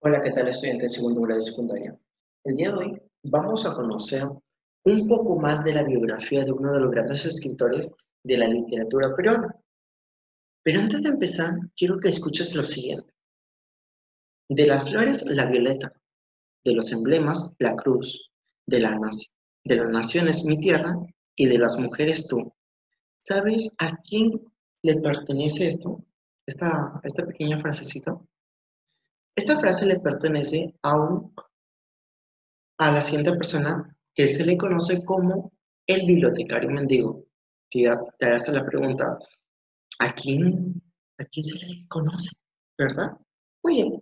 Hola, ¿qué tal estudiante de segundo grado de secundaria? El día de hoy vamos a conocer un poco más de la biografía de uno de los grandes escritores de la literatura peruana. Pero antes de empezar, quiero que escuches lo siguiente. De las flores, la violeta; de los emblemas, la cruz; de las naciones, mi tierra; y de las mujeres, tú. ¿Sabes a quién le pertenece esto? Esta pequeña frasecita. Esta frase le pertenece a la siguiente persona que se le conoce como el bibliotecario mendigo. Te harás la pregunta, ¿a quién, ¿a quién se le conoce? ¿Verdad? Muy bien,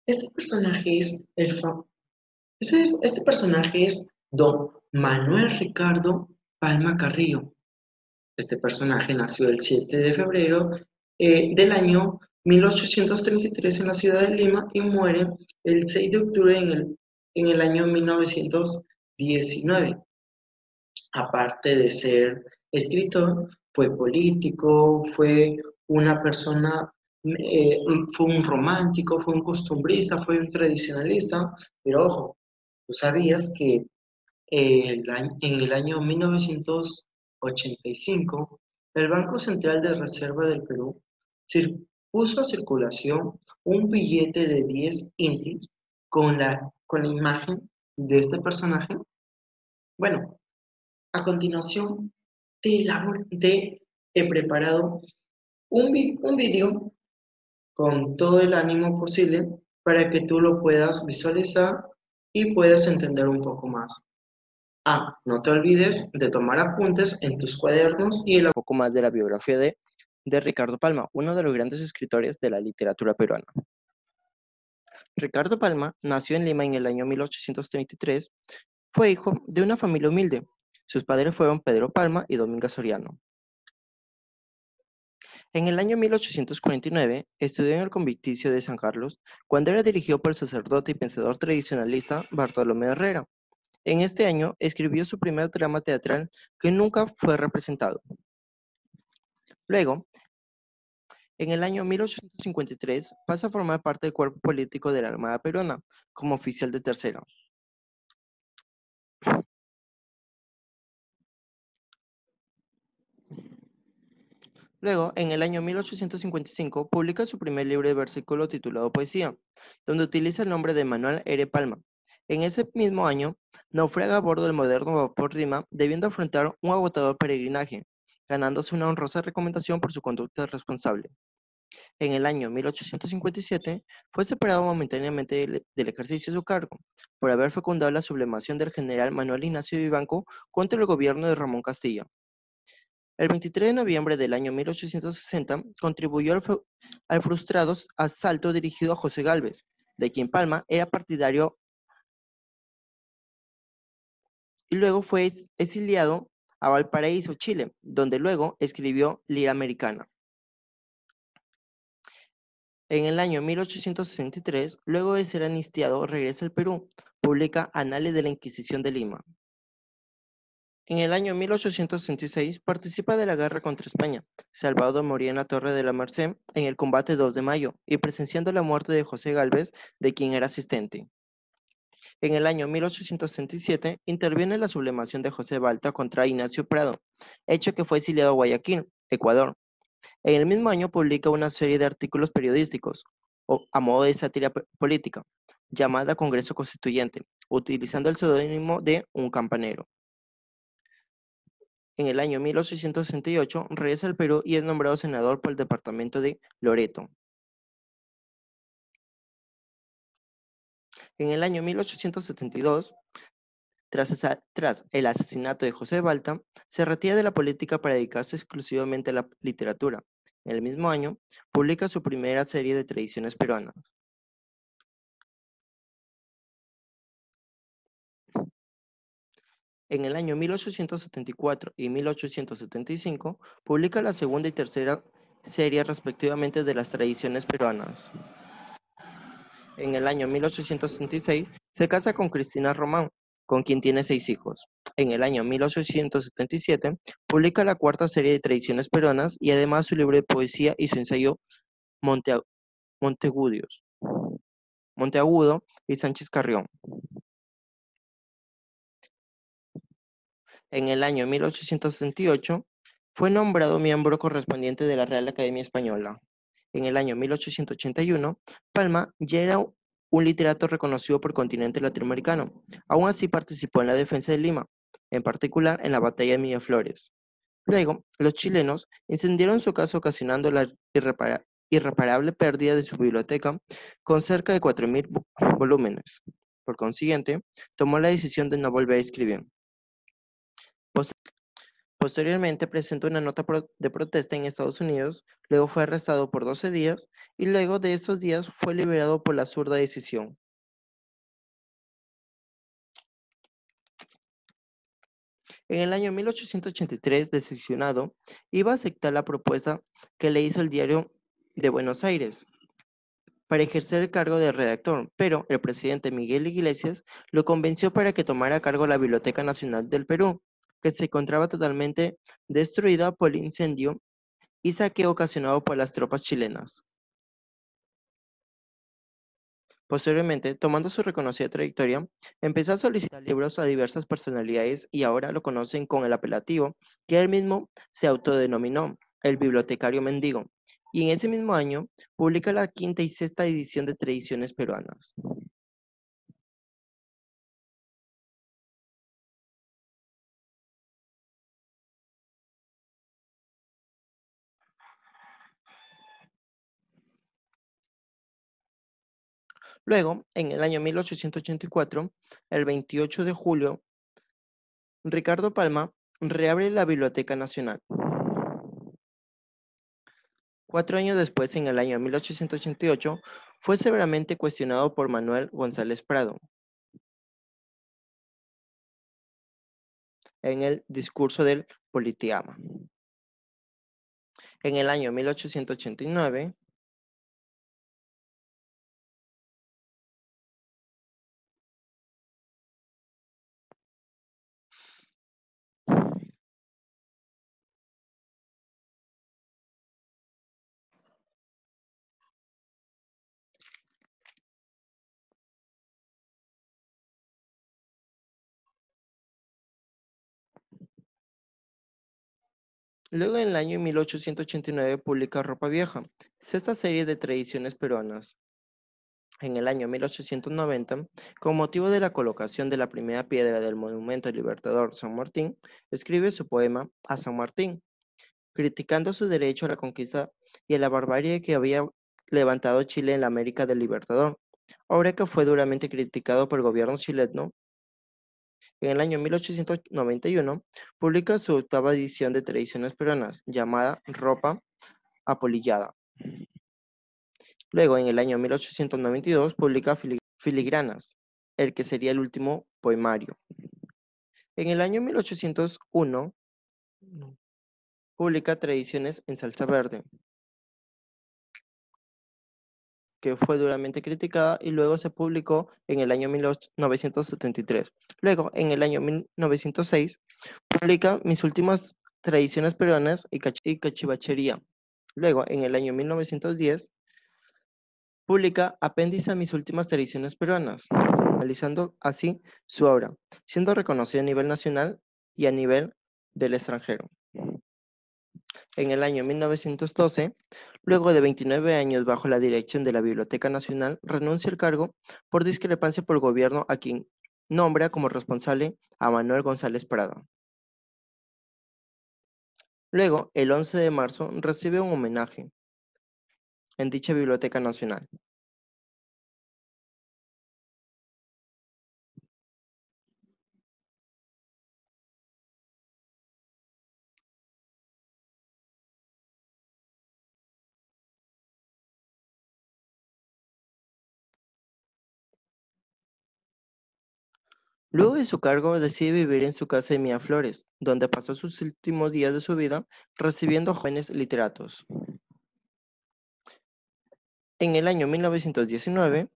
este personaje es este personaje es don Manuel Ricardo Palma Carrillo. Este personaje nació el 7 de febrero del año 1833 en la ciudad de Lima y muere el 6 de octubre en el año 1919. Aparte de ser escritor, fue político, fue una persona, eh, fue un romántico, fue un costumbrista, fue un tradicionalista, pero ojo, ¿tú sabías que en el año 1985, el Banco Central de Reserva del Perú puso a circulación un billete de 10 intis con la imagen de este personaje? Bueno, a continuación he preparado un video con todo el ánimo posible para que tú lo puedas visualizar y puedas entender un poco más. No te olvides de tomar apuntes en tus cuadernos y un poco más de la biografía de Ricardo Palma, uno de los grandes escritores de la literatura peruana. Ricardo Palma nació en Lima en el año 1833. Fue hijo de una familia humilde. Sus padres fueron Pedro Palma y Dominga Soriano. En el año 1849 estudió en el conventicio de San Carlos, cuando era dirigido por el sacerdote y pensador tradicionalista Bartolomé Herrera. En este año escribió su primer drama teatral que nunca fue representado. Luego, en el año 1853 pasa a formar parte del cuerpo político de la Armada Peruana como oficial de tercera. Luego, en el año 1855, publica su primer libro de versículo titulado Poesía, donde utiliza el nombre de Manuel R. Palma. En ese mismo año, naufraga a bordo del moderno vapor Rima, debiendo afrontar un agotador peregrinaje, ganándose una honrosa recomendación por su conducta responsable. En el año 1857, fue separado momentáneamente del ejercicio de su cargo, por haber fecundado la sublevación del general Manuel Ignacio Vivanco contra el gobierno de Ramón Castilla. El 23 de noviembre del año 1860 contribuyó al frustrado asalto dirigido a José Gálvez, de quien Palma era partidario, y luego fue exiliado a Valparaíso, Chile, donde luego escribió Lira Americana. En el año 1863, luego de ser amnistiado, regresa al Perú, publica Anales de la Inquisición de Lima. En el año 1866 participa de la guerra contra España, salvado moría en la Torre de la Merced en el combate 2 de mayo y presenciando la muerte de José Gálvez, de quien era asistente. En el año 1867 interviene en la sublevación de José Balta contra Ignacio Prado, hecho que fue exiliado a Guayaquil, Ecuador. En el mismo año publica una serie de artículos periodísticos, a modo de sátira política, llamada Congreso Constituyente, utilizando el seudónimo de Un Campanero. En el año 1868 regresa al Perú y es nombrado senador por el departamento de Loreto. En el año 1872, tras el asesinato de José Balta, se retira de la política para dedicarse exclusivamente a la literatura. En el mismo año, publica su primera serie de tradiciones peruanas. En el año 1874 y 1875, publica la segunda y tercera serie respectivamente de las tradiciones peruanas. En el año 1876 se casa con Cristina Román, con quien tiene 6 hijos. En el año 1877 publica la cuarta serie de tradiciones peruanas y además su libro de poesía y su ensayo Montegudios. Monteagudo y Sánchez Carrión. En el año 1868 fue nombrado miembro correspondiente de la Real Academia Española. En el año 1881, Palma ya era un literato reconocido por el continente latinoamericano. Aún así participó en la defensa de Lima, en particular en la batalla de Miraflores. Luego, los chilenos incendiaron su casa ocasionando la irreparable pérdida de su biblioteca con cerca de 4.000 volúmenes. Por consiguiente, tomó la decisión de no volver a escribir. Posteriormente presentó una nota de protesta en Estados Unidos, luego fue arrestado por 12 días y luego de estos días fue liberado por la zurda decisión. En el año 1883, decepcionado, iba a aceptar la propuesta que le hizo el Diario de Buenos Aires para ejercer el cargo de redactor, pero el presidente Miguel Iglesias lo convenció para que tomara a cargo la Biblioteca Nacional del Perú, que se encontraba totalmente destruida por el incendio y saqueo ocasionado por las tropas chilenas. Posteriormente, tomando su reconocida trayectoria, empezó a solicitar libros a diversas personalidades y ahora lo conocen con el apelativo que él mismo se autodenominó, el bibliotecario mendigo, y en ese mismo año publica la quinta y sexta edición de Tradiciones Peruanas. Luego, en el año 1884, el 28 de julio, Ricardo Palma reabre la Biblioteca Nacional. 4 años después, en el año 1888, fue severamente cuestionado por Manuel González Prado en el discurso del Politeama. En el año 1889, luego en el año 1889 publica Ropa Vieja, sexta serie de tradiciones peruanas. En el año 1890, con motivo de la colocación de la primera piedra del monumento al Libertador San Martín, escribe su poema A San Martín, criticando su derecho a la conquista y a la barbarie que había levantado Chile en la América del Libertador, obra que fue duramente criticado por el gobierno chileno. En el año 1891 publica su octava edición de Tradiciones Peruanas, llamada Ropa Apolillada. Luego, en el año 1892, publica Filigranas, el que sería el último poemario. En el año 1801, publica Tradiciones en Salsa Verde, que fue duramente criticada y luego se publicó en el año 1973. Luego, en el año 1906, publica Mis últimas tradiciones peruanas y cachivachería. Luego, en el año 1910, publica Apéndice a mis últimas tradiciones peruanas, realizando así su obra, siendo reconocido a nivel nacional y a nivel del extranjero. En el año 1912, luego de 29 años bajo la dirección de la Biblioteca Nacional, renuncia al cargo por discrepancia por el gobierno a quien nombra como responsable a Manuel González Prada. Luego, el 11 de marzo, recibe un homenaje en dicha Biblioteca Nacional. Luego de su cargo, decide vivir en su casa de Miraflores, donde pasó sus últimos días de su vida recibiendo jóvenes literatos. En el año 1919,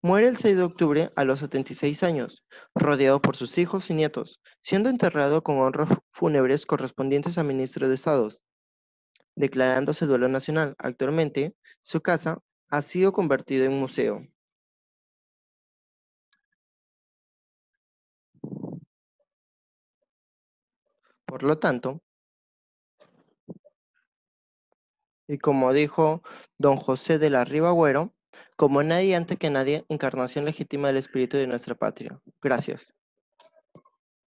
muere el 6 de octubre a los 76 años, rodeado por sus hijos y nietos, siendo enterrado con honras fúnebres correspondientes a ministros de Estados, declarándose duelo nacional. Actualmente, su casa ha sido convertido en museo. Por lo tanto, y como dijo don José de la Riva Agüero, como nadie antes que nadie, encarnación legítima del espíritu de nuestra patria. Gracias.